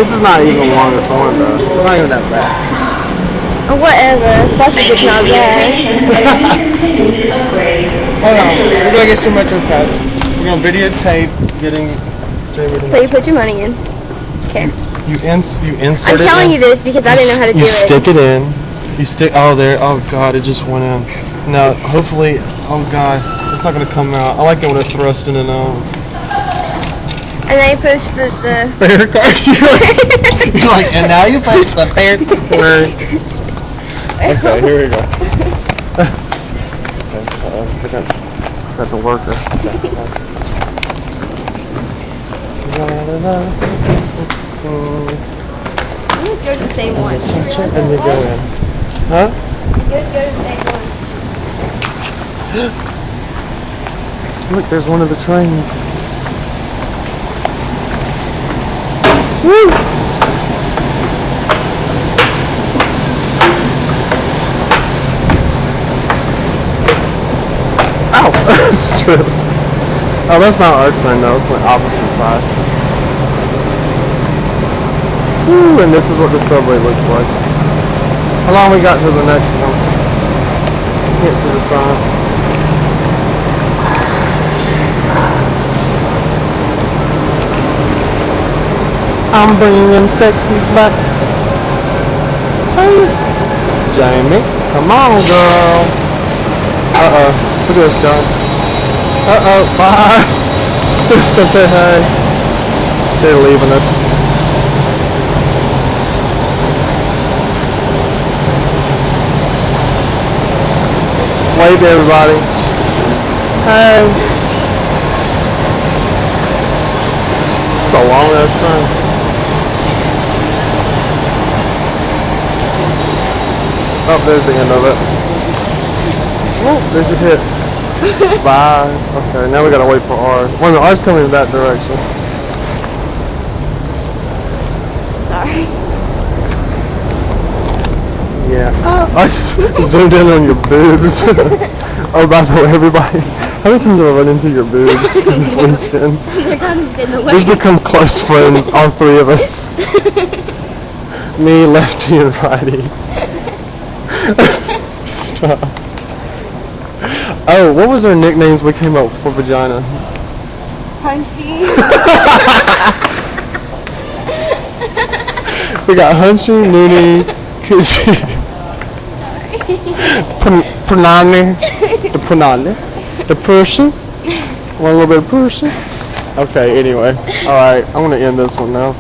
This is not even longer form, though. It's not even that bad. Whatever. That's just not bad. Hold on. We're going to get your Metro Pass. We're going to videotape getting... So you put your money in. Okay. You insert it in. I'm telling you this because I didn't know how to do it. You stick it in. You stick... Oh, there. Oh, God. It just went in. Now, hopefully... Oh, God. It's not going to come out. I like it when it's thrust in and out. And then you push the... Bear card. You're like, and now you push the bear card. Okay, here we go. Okay, got the worker. You go to the same one. And you go in. Huh? You go to the same one. Look, there's one of the trains. Woo! Ow! Oh, that's not our train though, it's my opposite side. Woo! And this is what the subway looks like. How long we got to the next one? Can't see the front. I'm bringing sexy back. Hey, Jamie, come on, girl. Uh-oh, look at this guy. Uh-oh, bye. Say hey. They're leaving us. Wave to everybody. Hey. It's a long ass train. Oh, there's the end of it. Oh, there's your hit. Bye. Okay, now we gotta wait for ours. Wait a minute, ours coming in that direction. Sorry. Yeah. I zoomed in on your boobs. Oh, by the way, everybody, how many times have I run into your boobs this weekend? They're kind of in the way. We've become close friends, all three of us. Me, lefty, and righty. Stop. Oh, what was our nicknames we came up for vagina? Punchy. We got Hunchy, Noonie, Coochie, Punani, the person. Want a little bit of person? Okay, anyway. Alright, I'm gonna end this one now.